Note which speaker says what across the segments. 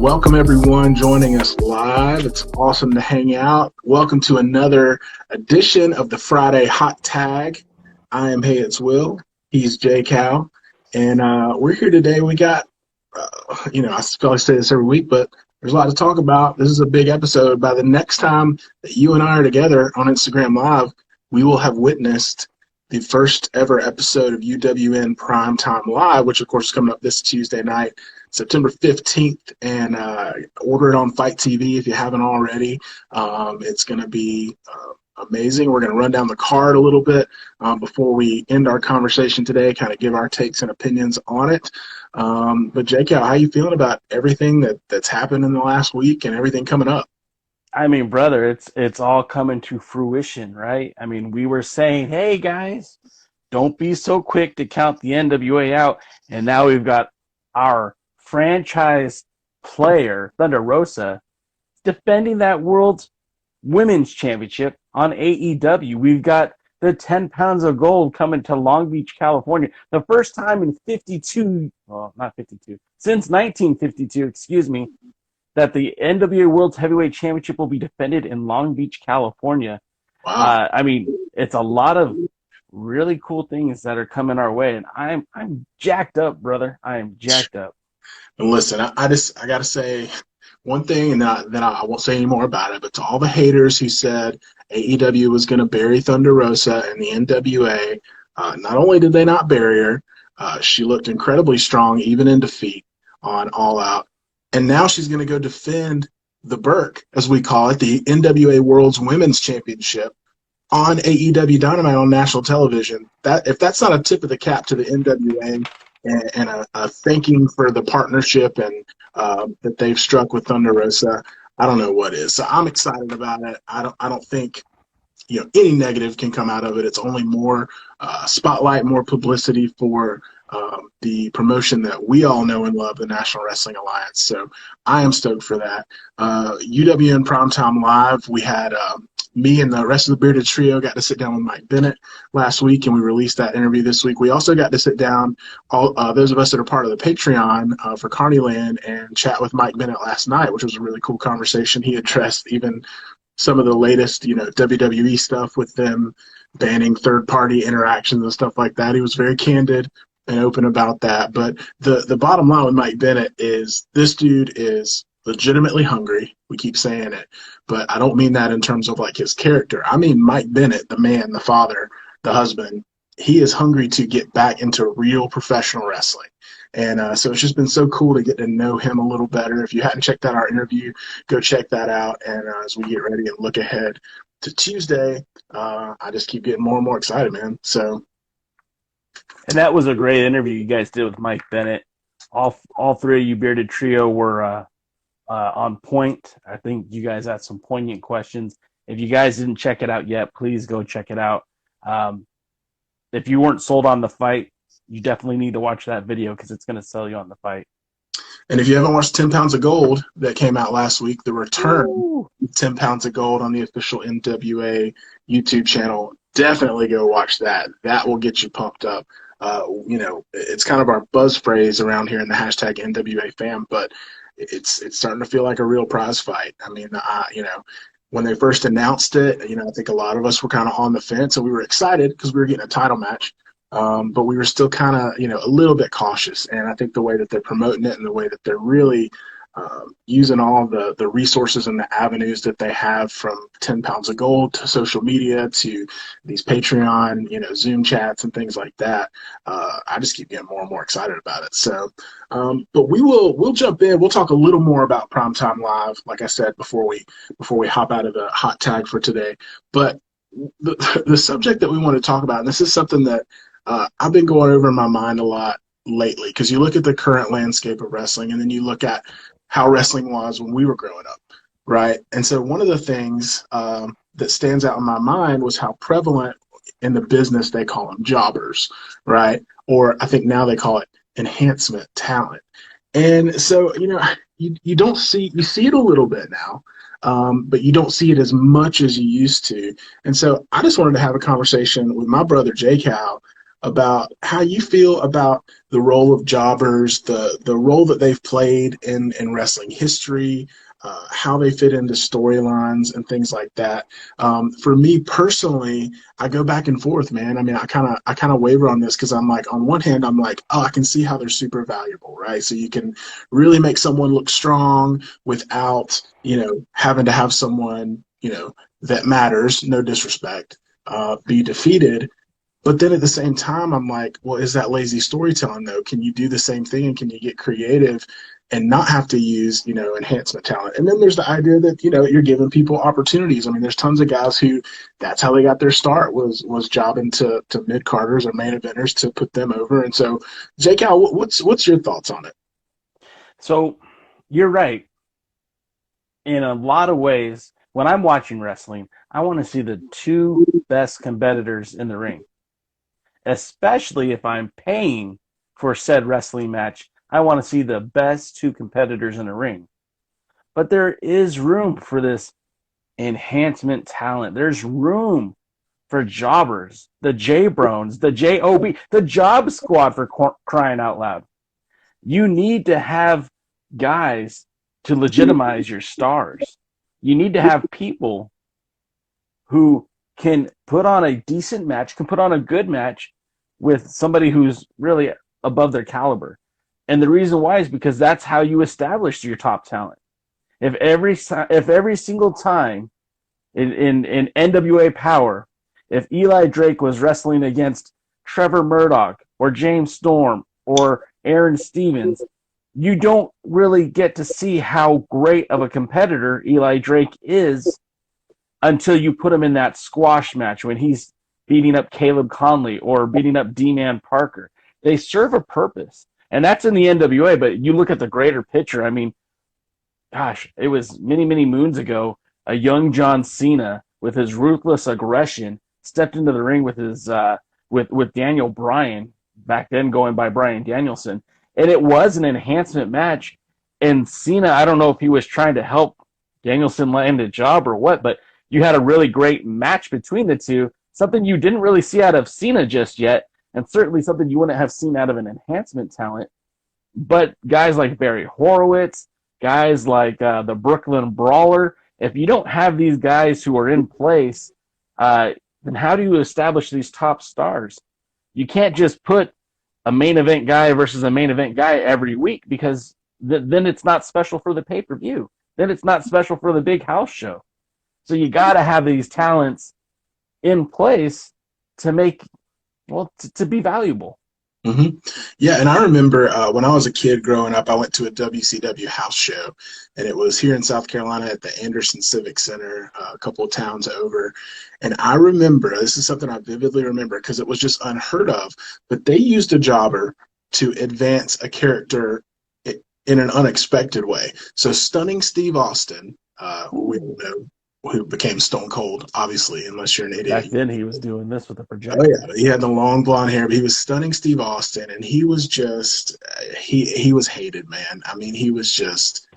Speaker 1: Welcome everyone joining us live. It's awesome to hang out. Welcome to another edition of the Friday Hot Tag. I am heyitswil. He's JayCal. And we're here today. We got, I probably say this every week, but there's a lot to talk about. This is a big episode. By the next time that you and I are together on Instagram Live, we will have witnessed the first ever episode of UWN Primetime Live, which of course is coming up this Tuesday night, September 15th, and order it on Fight TV if you haven't already. It's going to be amazing. We're going to run down the card a little bit before we end our conversation today, kind of give our takes and opinions on it. But JayCal, how you feeling about everything that's happened in the last week and everything coming up?
Speaker 2: I mean, brother, it's all coming to fruition, right? I mean, we were saying, hey, guys, don't be so quick to count the NWA out. And now we've got our franchise player, Thunder Rosa, defending that World's Women's Championship on AEW. We've got the 10 pounds of gold coming to Long Beach, California. The first time in since 1952, excuse me, that the NWA World Heavyweight Championship will be defended in Long Beach, California.
Speaker 1: Wow.
Speaker 2: I mean, it's a lot of really cool things that are coming our way, and I'm jacked up, brother. I am jacked up.
Speaker 1: And listen, I got to say one thing, and then I won't say any more about it, but to all the haters who said AEW was going to bury Thunder Rosa and the NWA, not only did they not bury her, she looked incredibly strong, even in defeat on All Out. And now she's going to go defend the Burke, as we call it, the NWA World's Women's Championship on AEW Dynamite on national television. If that's not a tip of the cap to the NWA and a thanking for the partnership and that they've struck with Thunder Rosa, I don't know what is. So I'm excited about it. I don't think any negative can come out of it. It's only more spotlight, more publicity for the promotion that we all know and love, the National Wrestling Alliance. So I am stoked for that. UWN Primetime Live, we had me and the rest of the Bearded Trio got to sit down with Mike Bennett last week, and we released that interview this week. We also got to sit down, those of us that are part of the Patreon for Carneyland, and chat with Mike Bennett last night, which was a really cool conversation. He addressed even some of the latest, WWE stuff with them banning third-party interactions and stuff like that. He was very candid and open about that. But the bottom line with Mike Bennett is this dude is legitimately hungry. We keep saying it, but I don't mean that in terms of like his character. I mean Mike Bennett, the man, the father, the husband. He is hungry to get back into real professional wrestling. And so it's just been so cool to get to know him a little better. If you hadn't checked out our interview, go check that out. And as we get ready and look ahead to Tuesday, I just keep getting more and more excited, man. So.
Speaker 2: And that was a great interview you guys did with Mike Bennett. All three of you Bearded Trio were on point. I think you guys had some poignant questions. If you guys didn't check it out yet, please go check it out. If you weren't sold on the fight, you definitely need to watch that video because it's going to sell you on the fight.
Speaker 1: And if you haven't watched 10 Pounds of Gold that came out last week, the return of 10 Pounds of Gold on the official NWA YouTube channel, definitely go watch that. That will get you pumped up. It's kind of our buzz phrase around here in the hashtag NWA fam, but it's starting to feel like a real prize fight. I mean, when they first announced it, I think a lot of us were kind of on the fence, and we were excited because we were getting a title match. But we were still kind of, a little bit cautious. And I think the way that they're promoting it and the way that they're really using all the resources and the avenues that they have, from 10 Pounds of Gold to social media to these Patreon, Zoom chats and things like that, I just keep getting more and more excited about it. So, but we'll jump in. We'll talk a little more about Primetime Live, like I said, before we hop out of the hot tag for today. But the subject that we want to talk about, and this is something that I've been going over in my mind a lot lately, because you look at the current landscape of wrestling, and then you look at how wrestling was when we were growing up, right? And so one of the things that stands out in my mind was how prevalent in the business they call them jobbers, right? Or I think now they call it enhancement talent. And so, you don't see, you see it a little bit now, but you don't see it as much as you used to. And so I just wanted to have a conversation with my brother JayCal about how you feel about the role of jobbers, the role that they've played in wrestling history, how they fit into storylines and things like that. For me personally, I go back and forth, man. I mean, I kind of waver on this because I'm like, on one hand, I'm like, oh, I can see how they're super valuable, right? So you can really make someone look strong without, having to have someone, that matters, no disrespect, be defeated. But then at the same time, I'm like, well, is that lazy storytelling though? Can you do the same thing and can you get creative and not have to use, enhancement talent? And then there's the idea that, you're giving people opportunities. I mean, there's tons of guys who that's how they got their start was jobbing to mid-carders or main eventers to put them over. And so, JayCal, what's your thoughts on it?
Speaker 2: So you're right. In a lot of ways, when I'm watching wrestling, I want to see the two best competitors in the ring. Especially if I'm paying for said wrestling match, I want to see the best two competitors in the ring. But there is room for this enhancement talent. There's room for jobbers, the J-Brones, the JOB, the Job Squad, for crying out loud. You need to have guys to legitimize your stars. You need to have people who can put on a decent match, can put on a good match with somebody who's really above their caliber. And the reason why is because that's how you establish your top talent. If every single time in NWA Power, if Eli Drake was wrestling against Trevor Murdoch or James Storm or Aaron Stevens, you don't really get to see how great of a competitor Eli Drake is until you put him in that squash match when he's beating up Caleb Conley or beating up D-Man Parker. They serve a purpose. And that's in the NWA, but you look at the greater picture. I mean, gosh, it was many, many moons ago, a young John Cena with his ruthless aggression stepped into the ring with his with Daniel Bryan, back then going by Bryan Danielson. And it was an enhancement match. And Cena, I don't know if he was trying to help Danielson land a job or what, but you had a really great match between the two, something you didn't really see out of Cena just yet, and certainly something you wouldn't have seen out of an enhancement talent. But guys like Barry Horowitz, guys like the Brooklyn Brawler, if you don't have these guys who are in place, then how do you establish these top stars? You can't just put a main event guy versus a main event guy every week, because then it's not special for the pay-per-view. Then it's not special for the big house show. So you got to have these talents in place to make, to be valuable.
Speaker 1: Mm-hmm. Yeah, and I remember when I was a kid growing up, I went to a WCW house show, and it was here in South Carolina at the Anderson Civic Center, a couple of towns over. And I remember, this is something I vividly remember because it was just unheard of, but they used a jobber to advance a character in an unexpected way. So Stunning Steve Austin, who became Stone Cold, obviously, unless you're an idiot.
Speaker 2: Back then, he was doing this with a projector.
Speaker 1: Oh, yeah. He had the long blonde hair, but he was Stunning Steve Austin, and he was just, he was hated, man. I mean, he was just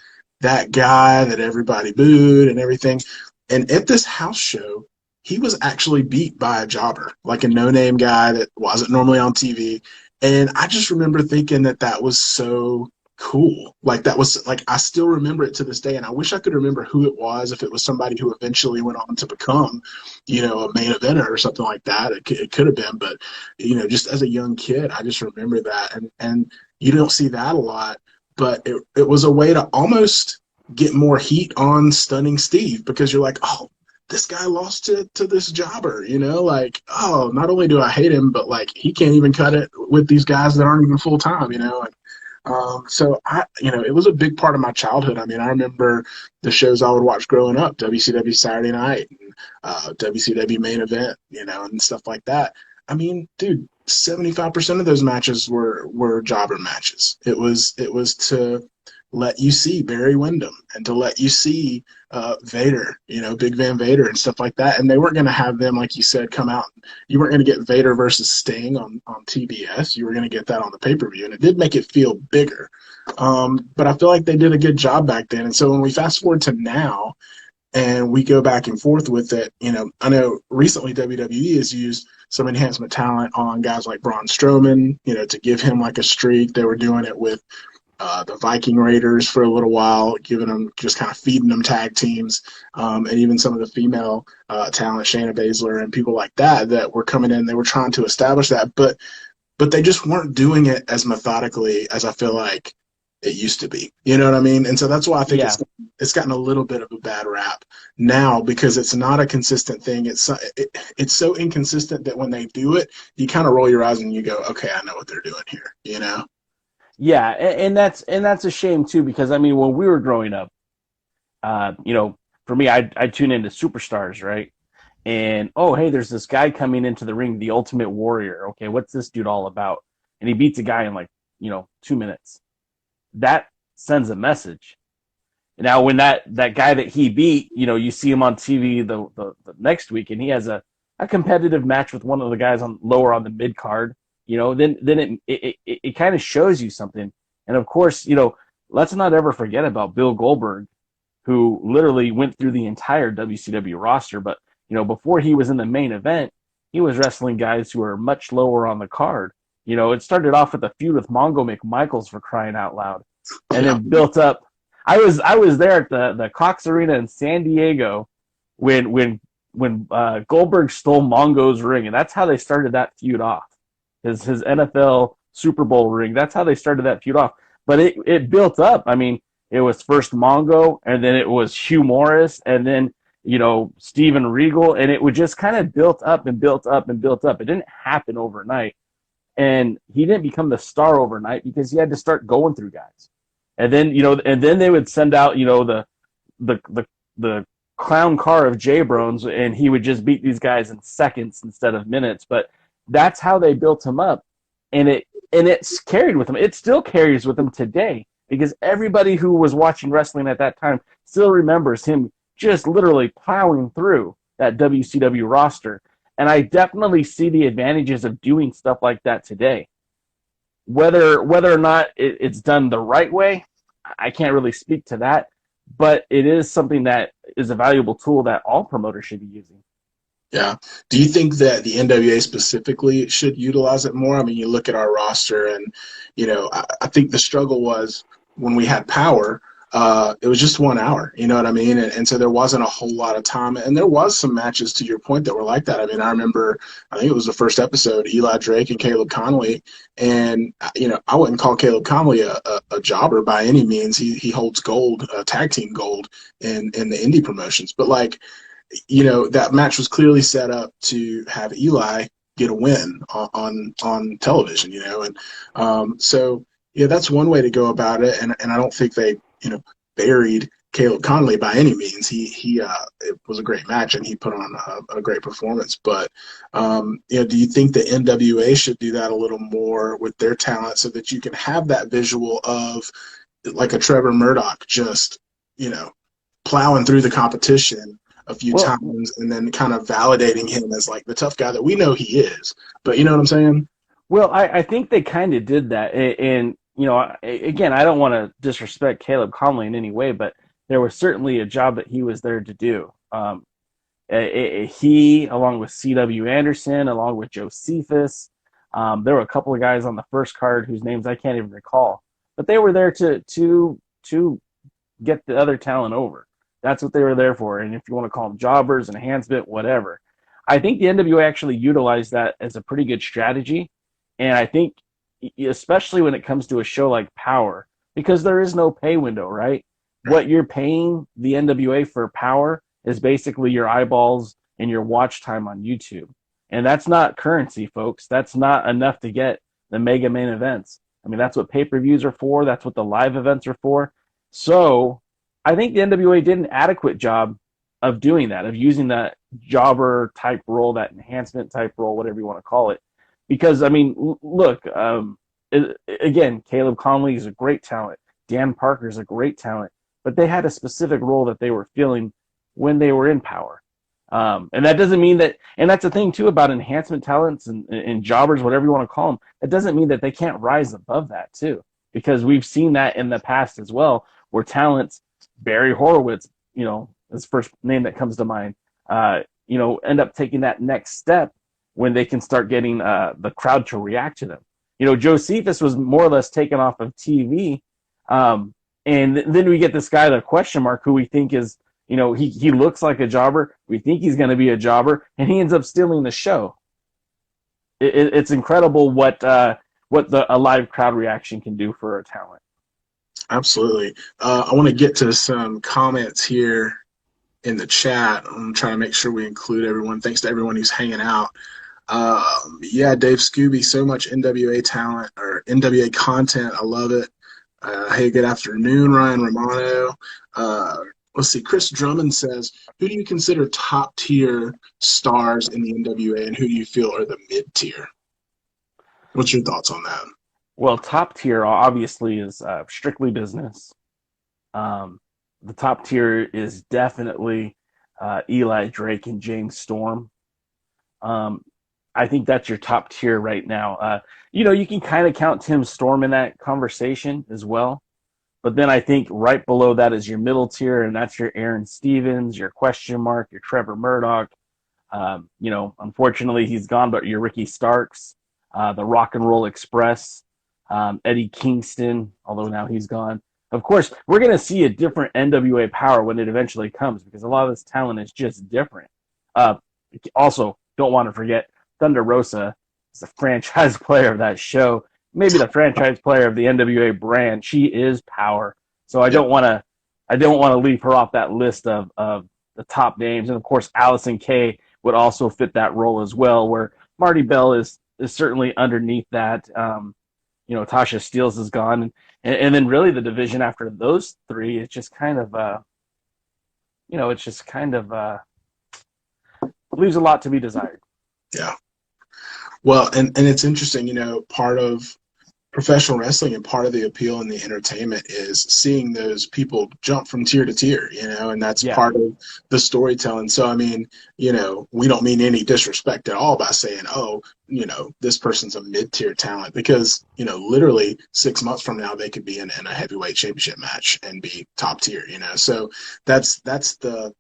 Speaker 1: that guy that everybody booed and everything. And at this house show, he was actually beat by a jobber, like a no-name guy that wasn't normally on TV. And I just remember thinking that was so cool. Like, that was, like, I still remember it to this day, and I wish I could remember who it was, if it was somebody who eventually went on to become, a main eventer or something like that. It could have been, but, just as a young kid, I just remember that. And you don't see that a lot, but it was a way to almost get more heat on Stunning Steve, because you're like, oh, this guy lost to this jobber, like, oh, not only do I hate him, but, like, he can't even cut it with these guys that aren't even full-time, so it was a big part of my childhood. I mean, I remember the shows I would watch growing up, WCW Saturday Night, and WCW Main Event, and stuff like that. I mean, dude, 75% of those matches were jobber matches. It was to let you see Barry Windham and to let you see Vader, Big Van Vader and stuff like that. And they weren't going to have them, like you said, come out. You weren't going to get Vader versus Sting on TBS. You were going to get that on the pay-per-view, and it did make it feel bigger. But I feel like they did a good job back then. And so when we fast forward to now and we go back and forth with it, I know recently WWE has used some enhancement talent on guys like Braun Strowman, to give him like a streak. They were doing it with the Viking Raiders for a little while, giving them, just kind of feeding them tag teams, and even some of the female talent, Shayna Baszler and people like that were coming in. They were trying to establish that, but they just weren't doing it as methodically as I feel like it used to be. You know what I mean? And so that's why I think it's gotten a little bit of a bad rap now, because it's not a consistent thing. It's so inconsistent that when they do it, you kind of roll your eyes and you go, okay, I know what they're doing here,
Speaker 2: Yeah, and that's a shame too, because I mean, when we were growing up, for me, I tune into Superstars, right? And oh, hey, there's this guy coming into the ring, the Ultimate Warrior. Okay, what's this dude all about? And he beats a guy in like 2 minutes. That sends a message. Now, when that guy that he beat, you see him on TV the next week, and he has a competitive match with one of the guys lower on the mid card. Then it kind of shows you something. And of course, let's not ever forget about Bill Goldberg, who literally went through the entire WCW roster. But, before he was in the main event, he was wrestling guys who are much lower on the card. It started off with a feud with Mongo McMichaels, for crying out loud, and then built up. I was there at the Cox Arena in San Diego when Goldberg stole Mongo's ring, and that's how they started that feud off. His NFL Super Bowl ring. That's how they started that feud off. But it built up. I mean, it was first Mongo, and then it was Hugh Morris, and then Steven Regal, and it would just kind of built up and built up and built up. It didn't happen overnight. And he didn't become the star overnight because he had to start going through guys. And then, and then they would send out, the clown car of J-Brones, and he would just beat these guys in seconds instead of minutes. But that's how they built him up. And it's carried with him. It still carries with him today, because everybody who was watching wrestling at that time still remembers him just literally plowing through that WCW roster. And I definitely see the advantages of doing stuff like that today. Whether or not it's done the right way, I can't really speak to that. But it is something that is a valuable tool that all promoters should be using.
Speaker 1: Yeah. Do you think that the NWA specifically should utilize it more? I mean, you look at our roster, and, I think the struggle was when we had Power, it was just 1 hour, you know what I mean? And so there wasn't a whole lot of time. And there was some matches, to your point, that were like that. I mean, I remember, I think it was the first episode, Eli Drake and Caleb Conley. And, I wouldn't call Caleb Conley a jobber by any means. He holds gold, tag team gold in the indie promotions. But, that match was clearly set up to have Eli get a win on television, and so that's one way to go about it. And I don't think they buried Caleb Conley by any means. It was a great match, and he put on a great performance. But do you think the NWA should do that a little more with their talent, so that you can have that visual of like a Trevor Murdoch just plowing through the competition a few times, and then kind of validating him as like the tough guy that we know he is? But you know what I'm saying?
Speaker 2: Well, I think they kind of did that. And, again, I don't want to disrespect Caleb Conley in any way, but there was certainly a job that he was there to do. He, along with C.W. Anderson, along with Josephus, there were a couple of guys on the first card whose names I can't even recall, but they were there to get the other talent over. That's what they were there for. And if you want to call them jobbers, enhancement, whatever. I think the NWA actually utilized that as a pretty good strategy. And I think, especially when it comes to a show like Power, because there is no pay window, right? What you're paying the NWA for Power is basically your eyeballs and your watch time on YouTube. And that's not currency, folks. That's not enough to get the mega main events. I mean, that's what pay-per-views are for. That's what the live events are for. So I think the NWA did an adequate job of doing that, of using that jobber type role, that enhancement type role, whatever you want to call it. Because, I mean, look, again, Caleb Conley is a great talent. Dan Parker is a great talent. But they had a specific role that they were filling when they were in Power. And that doesn't mean that, and that's the thing, too, about enhancement talents and jobbers, whatever you want to call them. It doesn't mean that they can't rise above that, too. Because we've seen that in the past as well, where talents, Barry Horowitz, is the first name that comes to mind, end up taking that next step when they can start getting the crowd to react to them. Josephus was more or less taken off of TV, and then we get this guy, the question mark, who we think is, he looks like a jobber. We think he's going to be a jobber, and he ends up stealing the show. It's incredible what a live crowd reaction can do for a talent.
Speaker 1: Absolutely. I want to get to some comments here in the chat. I'm trying to make sure we include everyone. Thanks to everyone who's hanging out. Dave Scooby, so much NWA talent or NWA content. I love it. Hey, good afternoon, Ryan Romano. Let's see. Chris Drummond says, who do you consider top tier stars in the NWA, and who do you feel are the mid tier? What's your thoughts on that?
Speaker 2: Well, top tier obviously is Strictly Business. The top tier is definitely Eli Drake and James Storm. I think that's your top tier right now. You can kind of count Tim Storm in that conversation as well. But then I think right below that is your middle tier, and that's your Aaron Stevens, your question mark, your Trevor Murdoch. Unfortunately he's gone, but your Ricky Starks, the Rock and Roll Express, Eddie Kingston, although now he's gone. Of course, we're going to see a different NWA power when it eventually comes, because a lot of this talent is just different. Also, don't want to forget, Thunder Rosa is the franchise player of that show, maybe the franchise player of the NWA brand. She is power. So I don't want to leave her off that list of the top names. And of course, Allison Kay would also fit that role as well, where Marty Bell is certainly underneath that. Tasha Steeles is gone, and then really the division after those three is just kind of leaves a lot to be desired.
Speaker 1: Yeah. Well, and it's interesting, part of professional wrestling and part of the appeal and the entertainment is seeing those people jump from tier to tier, and that's part of the storytelling. So, we don't mean any disrespect at all by saying, this person's a mid-tier talent, because, literally 6 months from now, they could be in a heavyweight championship match and be top tier, So that's the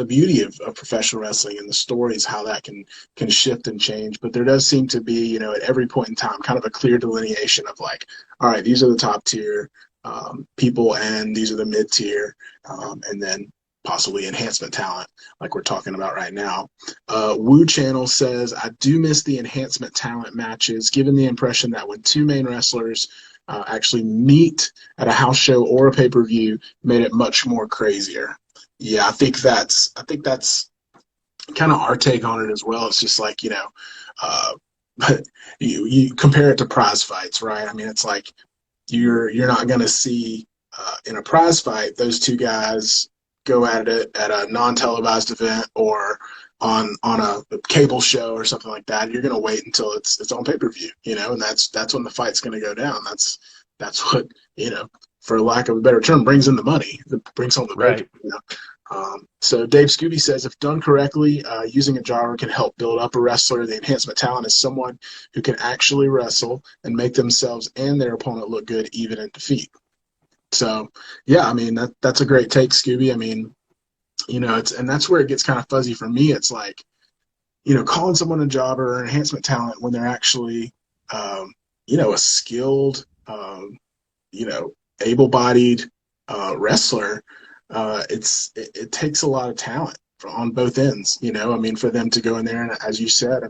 Speaker 1: beauty of professional wrestling, and the stories, how that can shift and change. But there does seem to be, at every point in time, kind of a clear delineation of like, all right, these are the top tier people, and these are the mid tier, and then possibly enhancement talent, like we're talking about right now. Woo Channel says, I do miss the enhancement talent matches, given the impression that when two main wrestlers actually meet at a house show or a pay-per-view, made it much more crazier. Yeah, I think that's kind of our take on it as well. It's just like, but you compare it to prize fights, right? It's like you're not going to see in a prize fight those two guys go at it at a non-televised event or on a cable show or something like that. You're going to wait until it's on pay-per-view, and that's when the fight's going to go down. That's what, for lack of a better term, brings in the money, brings home the
Speaker 2: right.
Speaker 1: So Dave Scooby says, if done correctly, using a jobber can help build up a wrestler. The enhancement talent is someone who can actually wrestle and make themselves and their opponent look good, even in defeat. So, yeah, that's a great take, Scooby. And that's where it gets kind of fuzzy for me. It's like, calling someone a jobber or enhancement talent when they're actually, a skilled, able-bodied wrestler. It takes a lot of talent on both ends, for them to go in there, and as you said,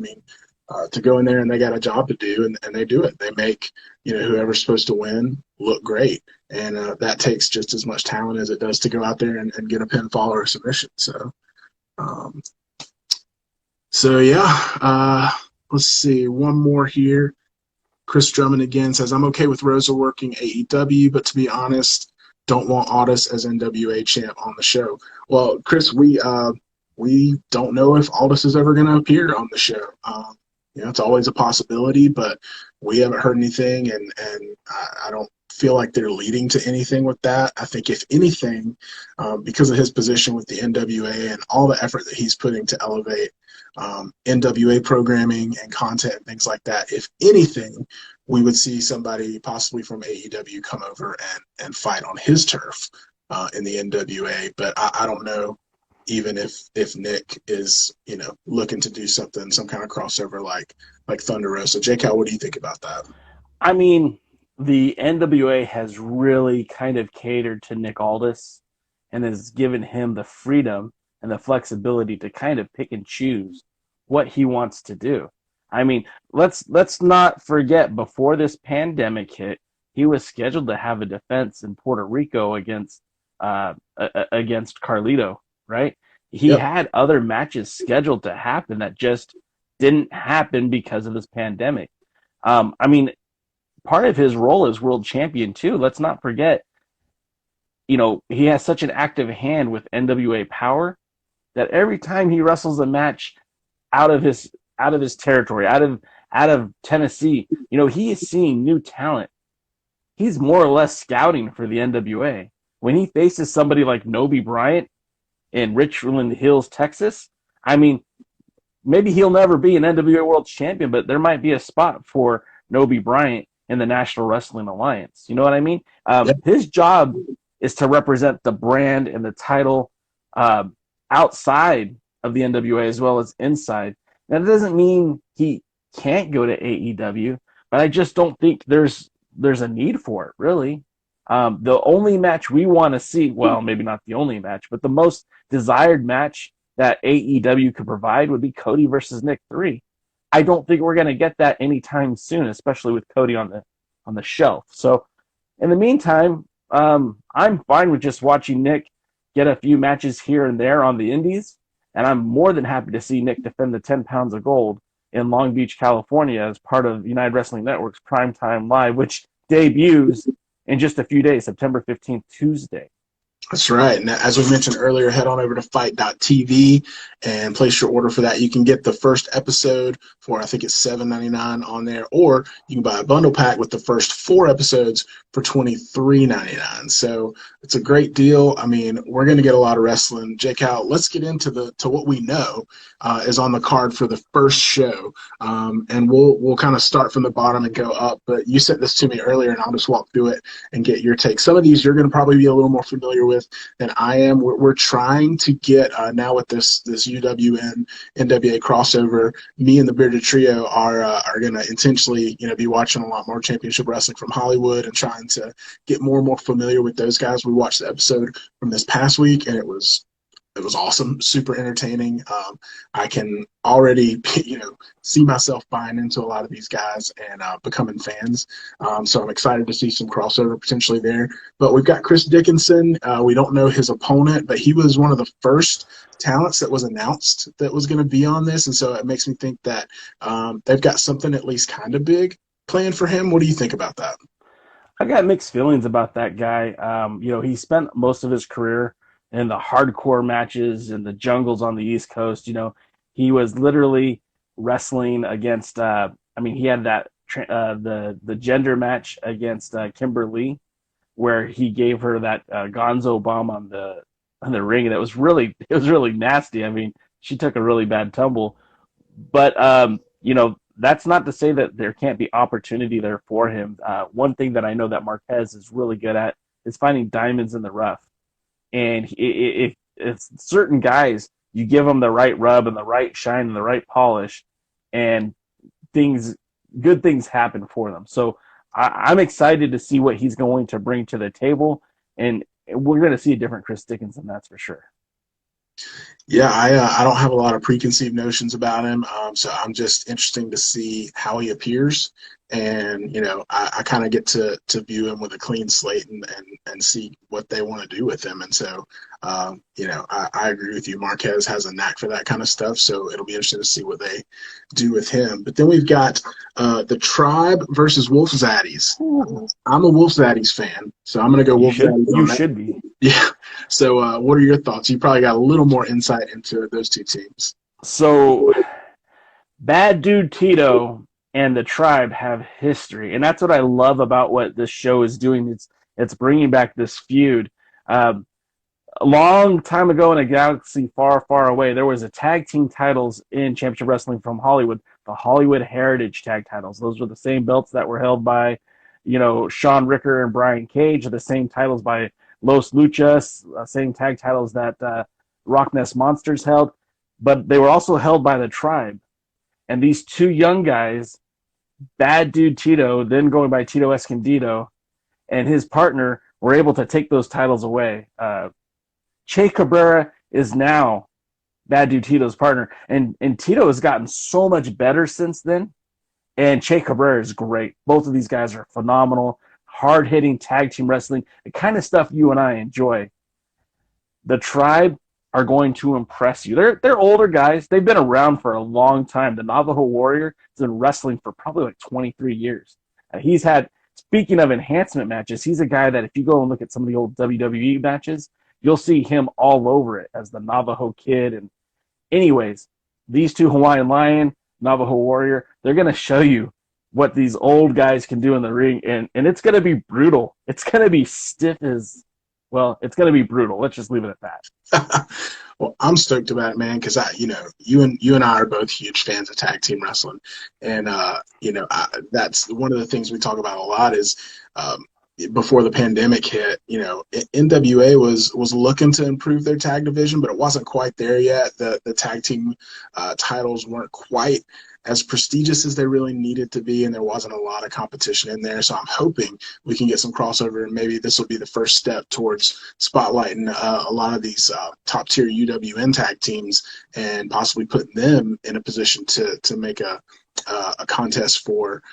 Speaker 1: to go in there and they got a job to do, and they do it. They make, whoever's supposed to win look great. And that takes just as much talent as it does to go out there and get a pinfall or a submission. Let's see. One more here. Chris Drummond again says, I'm okay with Rosa working AEW, but to be honest, don't want Aldis as NWA champ on the show. Well, Chris, we don't know if Aldis is ever going to appear on the show. It's always a possibility, but we haven't heard anything, and I don't feel like they're leading to anything with that. I think if anything, because of his position with the NWA and all the effort that he's putting to elevate NWA programming and content and things like that, if anything, we would see somebody possibly from AEW come over and fight on his turf in the NWA. But I don't know even if Nick is, looking to do something, some kind of crossover like Thunder Rosa. JayCal, what do you think about that?
Speaker 2: I mean, the NWA has really kind of catered to Nick Aldis and has given him the freedom and the flexibility to kind of pick and choose what he wants to do. I mean, let's not forget, before this pandemic hit, he was scheduled to have a defense in Puerto Rico against Carlito, right? He
Speaker 1: Yep.
Speaker 2: had other matches scheduled to happen that just didn't happen because of this pandemic. I mean, part of his role as world champion too. Let's not forget, he has such an active hand with NWA Power that every time he wrestles a match out of his territory, out of Tennessee, he is seeing new talent. He's more or less scouting for the NWA. When he faces somebody like Noby Bryant in Richland Hills, Texas, I mean, maybe he'll never be an NWA World Champion, but there might be a spot for Noby Bryant in the National Wrestling Alliance. You know what I mean?
Speaker 1: Yep.
Speaker 2: His job is to represent the brand and the title outside of the NWA as well as inside. Now, that doesn't mean he can't go to AEW, but I just don't think there's a need for it, really. The only match we want to see, well, maybe not the only match, but the most desired match that AEW could provide would be Cody versus Nick 3. I don't think we're going to get that anytime soon, especially with Cody on the shelf. So in the meantime, I'm fine with just watching Nick get a few matches here and there on the indies, and I'm more than happy to see Nick defend the 10 pounds of gold in Long Beach, California as part of United Wrestling Network's Primetime Live, which debuts in just a few days, September 15th, Tuesday.
Speaker 1: That's right. And as we mentioned earlier, head on over to fight.tv and place your order for that. You can get the first episode for, I think it's $7.99 on there, or you can buy a bundle pack with the first 4 episodes for $23.99. So it's a great deal. I mean, we're going to get a lot of wrestling. JayCal, let's get into what we know is on the card for the first show. And we'll kind of start from the bottom and go up. But you sent this to me earlier, and I'll just walk through it and get your take. Some of these you're going to probably be a little more familiar with than I am. We're trying to get now with this UWN NWA crossover. Me and the Bearded Trio are going to intentionally be watching a lot more championship wrestling from Hollywood and trying to get more and more familiar with those guys. We watched the episode from this past week, and it was awesome, super entertaining. I can already, see myself buying into a lot of these guys and becoming fans. So I'm excited to see some crossover potentially there. But we've got Chris Dickinson. We don't know his opponent, but he was one of the first talents that was announced that was going to be on this. And so it makes me think that they've got something at least kind of big planned for him. What do you think about that?
Speaker 2: I got mixed feelings about that guy. He spent most of his career in the hardcore matches and the jungles on the East Coast. He was literally wrestling against. He had that the gender match against Kimberly, where he gave her that Gonzo bomb on the ring, and it was really nasty. I mean, she took a really bad tumble, but that's not to say that there can't be opportunity there for him. One thing that I know that Marquez is really good at is finding diamonds in the rough. And if certain guys, you give them the right rub and the right shine and the right polish, and good things happen for them. So I'm excited to see what he's going to bring to the table, and we're going to see a different Chris Dickinson, that's for sure.
Speaker 1: Yeah, I don't have a lot of preconceived notions about him, so I'm just interested to see how he appears. And, I kind of get to view him with a clean slate and see what they want to do with him. And so, I agree with you. Marquez has a knack for that kind of stuff, so it'll be interesting to see what they do with him. But then we've got the Tribe versus Wolf Zaddies. I'm a Wolf Zaddies fan, so I'm going to go Wolf Zaddies.
Speaker 2: You should be.
Speaker 1: Yeah. So what are your thoughts? You probably got a little more insight into those two teams.
Speaker 2: So, Bad Dude Tito and the Tribe have history, and that's what I love about what this show is doing. It's bringing back this feud. A long time ago in a galaxy far, far away, there was a tag team titles in Championship Wrestling from Hollywood, the Hollywood Heritage Tag Titles. Those were the same belts that were held by, Sean Ricker and Brian Cage, the same titles by Los Luchas, same tag titles that Rock Ness Monsters held, but they were also held by the Tribe. And these two young guys, Bad Dude Tito, then going by Tito Escondido, and his partner were able to take those titles away. Che Cabrera is now Bad Dude Tito's partner, and Tito has gotten so much better since then, and Che Cabrera is great. Both of these guys are phenomenal, hard-hitting tag team wrestling, the kind of stuff you and I enjoy. The Tribe are going to impress you. They're older guys. They've been around for a long time. The Navajo Warrior has been wrestling for probably like 23 years. He's had, speaking of enhancement matches, he's a guy that if you go and look at some of the old WWE matches, you'll see him all over it as the Navajo Kid. And anyways, these two, Hawaiian Lion, Navajo Warrior, they're going to show you what these old guys can do in the ring, and it's going to be brutal. It's going to be stiff as, well, it's going to be brutal. Let's just leave it at that.
Speaker 1: Well, I'm stoked about it, man, because you and I are both huge fans of tag team wrestling, and that's one of the things we talk about a lot is before the pandemic hit, NWA was looking to improve their tag division, but it wasn't quite there yet. The tag team titles weren't quite as prestigious as they really needed to be, and there wasn't a lot of competition in there. So I'm hoping we can get some crossover, and maybe this will be the first step towards spotlighting a lot of these top-tier UWN tag teams and possibly putting them in a position to make a contest for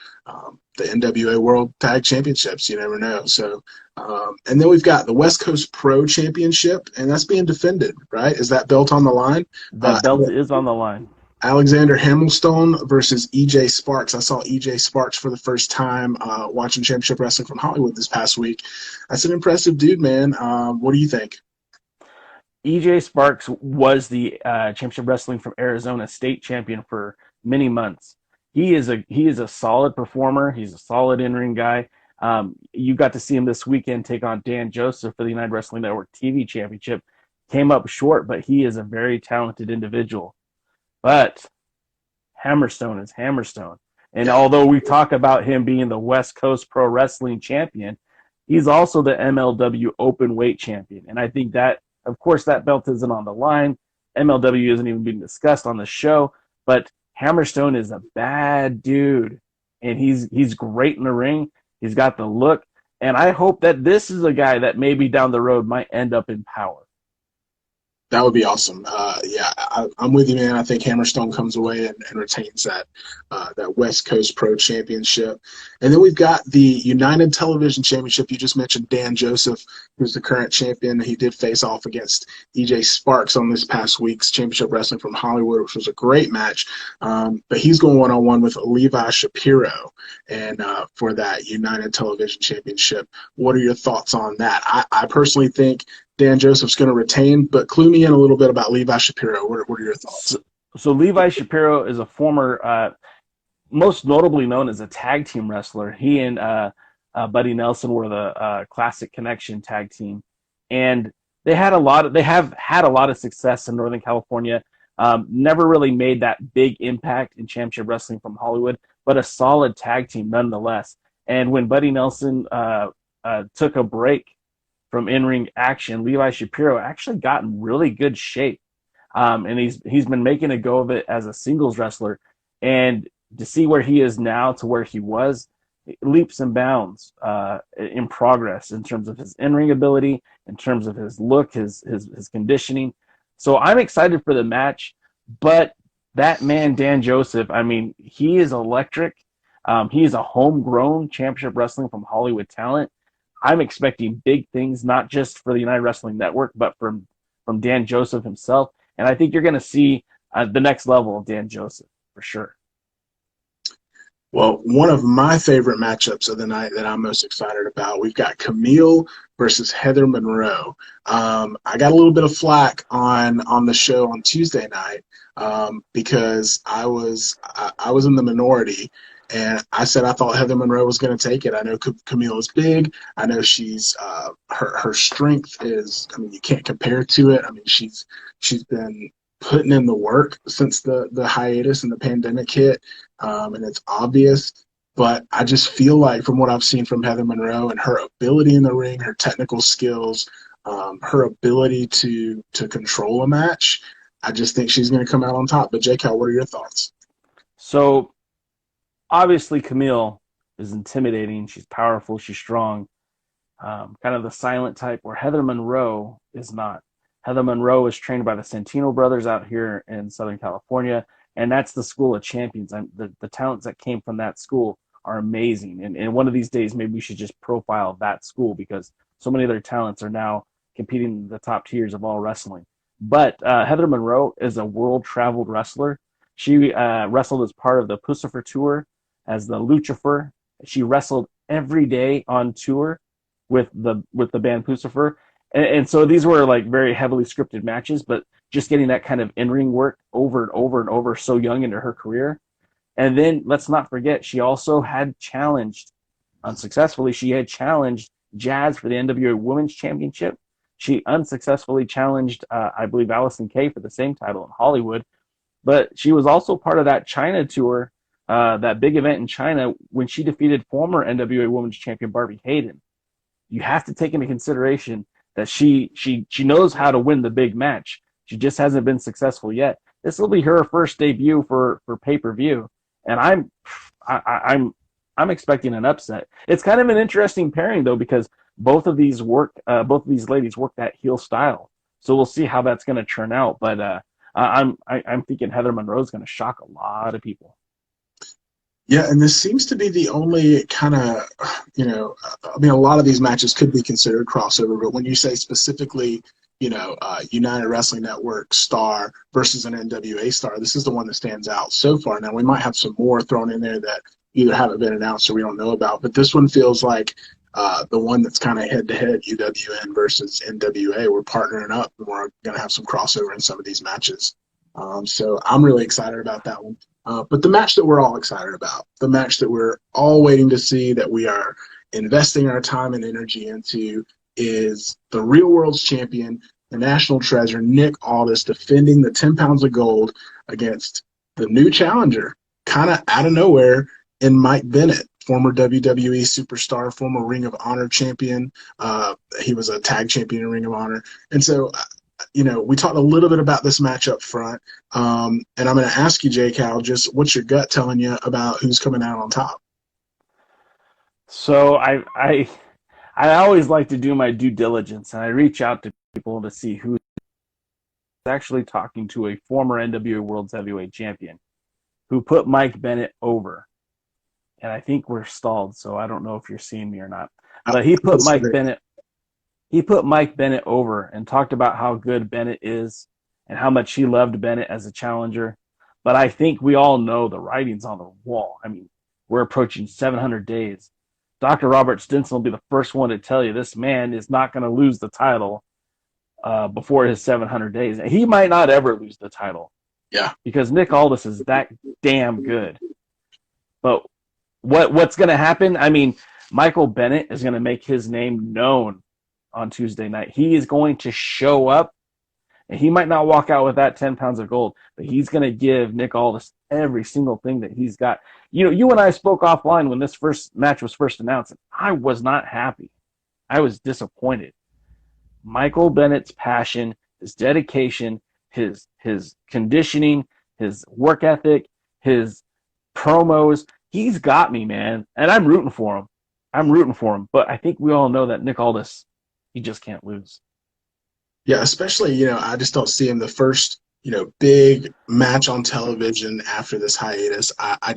Speaker 1: the NWA World Tag Championships. You never know. So, and then we've got the West Coast Pro Championship, and that's being defended, right? Is that belt on the line?
Speaker 2: The belt is on the line.
Speaker 1: Alexander Hamillstone versus EJ Sparks. I saw EJ Sparks for the first time watching Championship Wrestling from Hollywood this past week. That's an impressive dude, man. What do you think?
Speaker 2: EJ Sparks was the Championship Wrestling from Arizona state champion for many months. He is a solid performer. He's a solid in-ring guy. You got to see him this weekend take on Dan Joseph for the United Wrestling Network TV Championship. Came up short, but he is a very talented individual. But Hamillstone is Hamillstone. And although we talk about him being the West Coast Pro Wrestling champion, he's also the MLW Open Weight champion. And I think that, of course, that belt isn't on the line. MLW isn't even being discussed on the show. But Hamillstone is a bad dude. And he's great in the ring. He's got the look. And I hope that this is a guy that maybe down the road might end up in Power.
Speaker 1: That would be awesome. I'm with you, man. I think Hamillstone comes away and retains that West Coast Pro Championship. And then we've got the United Television Championship. You just mentioned Dan Joseph, who's the current champion. He did face off against EJ Sparks on this past week's Championship Wrestling from Hollywood, which was a great match. But he's going one-on-one with Levi Shapiro and for that United Television Championship. What are your thoughts on that? I personally think Dan Joseph's going to retain, but clue me in a little bit about Levi Shapiro. What are your thoughts?
Speaker 2: So Levi Shapiro is a former, most notably known as a tag team wrestler. He and Buddy Nelson were the Classic Connection tag team, and they have had a lot of success in Northern California. Never really made that big impact in Championship Wrestling from Hollywood, but a solid tag team nonetheless. And when Buddy Nelson took a break from in-ring action, Levi Shapiro actually got in really good shape. And he's been making a go of it as a singles wrestler. And to see where he is now to where he was, leaps and bounds in progress in terms of his in-ring ability, in terms of his look, his conditioning. So I'm excited for the match. But that man, Dan Joseph, I mean, he is electric. He is a homegrown Championship Wrestling from Hollywood talent. I'm expecting big things, not just for the United Wrestling Network, but from Dan Joseph himself. And I think you're going to see the next level of Dan Joseph, for sure.
Speaker 1: Well, one of my favorite matchups of the night that I'm most excited about, we've got Camille versus Heather Monroe. I got a little bit of flack on the show on Tuesday night because I was in the minority. And I said I thought Heather Monroe was going to take it. I know Camille is big. I know she's her strength is, I mean, you can't compare to it. I mean, she's been putting in the work since the hiatus and the pandemic hit, and it's obvious. But I just feel like from what I've seen from Heather Monroe and her ability in the ring, her technical skills, her ability to control a match, I just think she's going to come out on top. But JayCal, what are your thoughts?
Speaker 2: So obviously Camille is intimidating. She's powerful. She's strong. Kind of the silent type, where Heather Monroe is not. Heather Monroe is trained by the Santino brothers out here in Southern California, and that's the school of champions. The talents that came from that school are amazing. And one of these days, maybe we should just profile that school, because so many of their talents are now competing in the top tiers of all wrestling. But Heather Monroe is a world-traveled wrestler. She wrestled as part of the Pussifer tour as the Lucifer. She wrestled every day on tour with the band Pussifer. And so these were like very heavily scripted matches, but just getting that kind of in-ring work over and over and over so young into her career. And then let's not forget, she also had challenged, unsuccessfully, she had challenged Jazz for the NWA Women's Championship. She unsuccessfully challenged, I believe, Allison Kay for the same title in Hollywood. But she was also part of that China tour, that big event in China, when she defeated former NWA Women's Champion Barbie Hayden. You have to take into consideration that she knows how to win the big match. She just hasn't been successful yet. This will be her first debut for pay-per-view, and I'm expecting an upset. It's kind of an interesting pairing though, because both of these ladies work that heel style. So we'll see how that's going to turn out. But I'm thinking Heather Monroe is going to shock a lot of people.
Speaker 1: Yeah, and this seems to be the only kind of, I mean, a lot of these matches could be considered crossover, but when you say specifically, United Wrestling Network star versus an NWA star, this is the one that stands out so far. Now, we might have some more thrown in there that either haven't been announced or we don't know about, but this one feels like the one that's kind of head-to-head, UWN versus NWA. We're partnering up, and we're going to have some crossover in some of these matches. So I'm really excited about that one. But the match that we're all excited about, the match that we're all waiting to see, that we are investing our time and energy into, is the real world's champion, the national treasure, Nick Aldis, defending the 10 pounds of gold against the new challenger, kind of out of nowhere, in Mike Bennett, former WWE superstar, former Ring of Honor champion. He was a tag champion in Ring of Honor. And so we talked a little bit about this match up front, and I'm going to ask you, JayCal, just what's your gut telling you about who's coming out on top?
Speaker 2: So I always like to do my due diligence, and I reach out to people to see who's actually talking to a former NWA World Heavyweight Champion who put Mike Bennett over. And I think we're stalled, so I don't know if you're seeing me or not. But he put Mike Bennett over and talked about how good Bennett is and how much he loved Bennett as a challenger. But I think we all know the writing's on the wall. I mean, we're approaching 700 days. Dr. Robert Stinson will be the first one to tell you this man is not going to lose the title before his 700 days. And he might not ever lose the title.
Speaker 1: Yeah.
Speaker 2: Because Nick Aldis is that damn good. But what's going to happen? I mean, Michael Bennett is going to make his name known on Tuesday night. He is going to show up, and he might not walk out with that 10 pounds of gold, but he's going to give Nick Aldis every single thing that he's got. You and I spoke offline when this first match was first announced, and I was not happy. I was disappointed. Michael Bennett's passion, his dedication, his conditioning, his work ethic, his promos, he's got me, man. And I'm rooting for him. But I think we all know that Nick Aldis, he just can't lose.
Speaker 1: Yeah, especially, I just don't see him the first, big match on television after this hiatus. I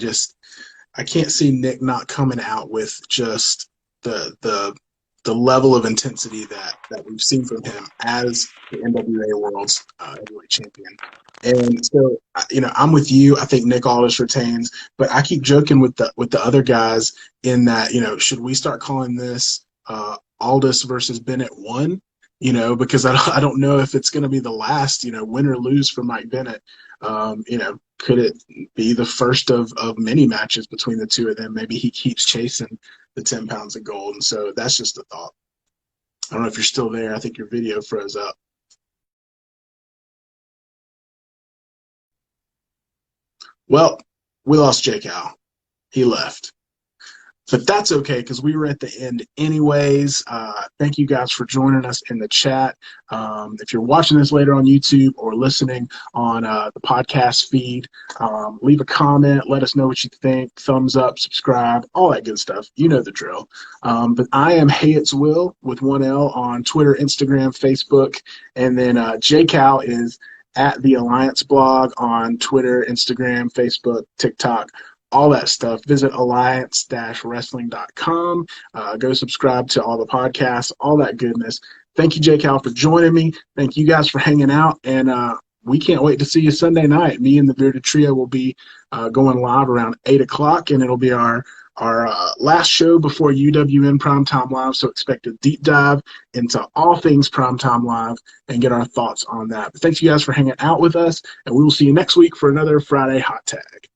Speaker 1: can't see Nick not coming out with just the level of intensity that we've seen from him as the NWA World's Heavyweight Champion. And so, I'm with you. I think Nick Aldis retains, but I keep joking with the other guys in that, should we start calling this Aldis versus Bennett 1? Because I don't know if it's going to be the last, win or lose for Mike Bennett. Could it be the first of many matches between the two of them? Maybe he keeps chasing the 10 pounds of gold. And so that's just a thought. I don't know if you're still there. I think your video froze up. Well, we lost JayCal. He left. But that's okay because we were at the end anyways. Thank you guys for joining us in the chat. If you're watching this later on YouTube or listening on the podcast feed, leave a comment. Let us know what you think. Thumbs up, subscribe, all that good stuff. You know the drill. But I am heyitswil with 1L on Twitter, Instagram, Facebook. And then JayCal is at the Alliance blog on Twitter, Instagram, Facebook, TikTok, all that stuff. Visit alliance-wrestling.com. Go subscribe to all the podcasts, all that goodness. Thank you, JayCal, for joining me. Thank you guys for hanging out. And we can't wait to see you Sunday night. Me and the Bearded Trio will be going live around 8 o'clock, and it'll be our last show before UWN Primetime Live. So expect a deep dive into all things Primetime Live and get our thoughts on that. But thanks you guys for hanging out with us, and we will see you next week for another Friday Hot Tag.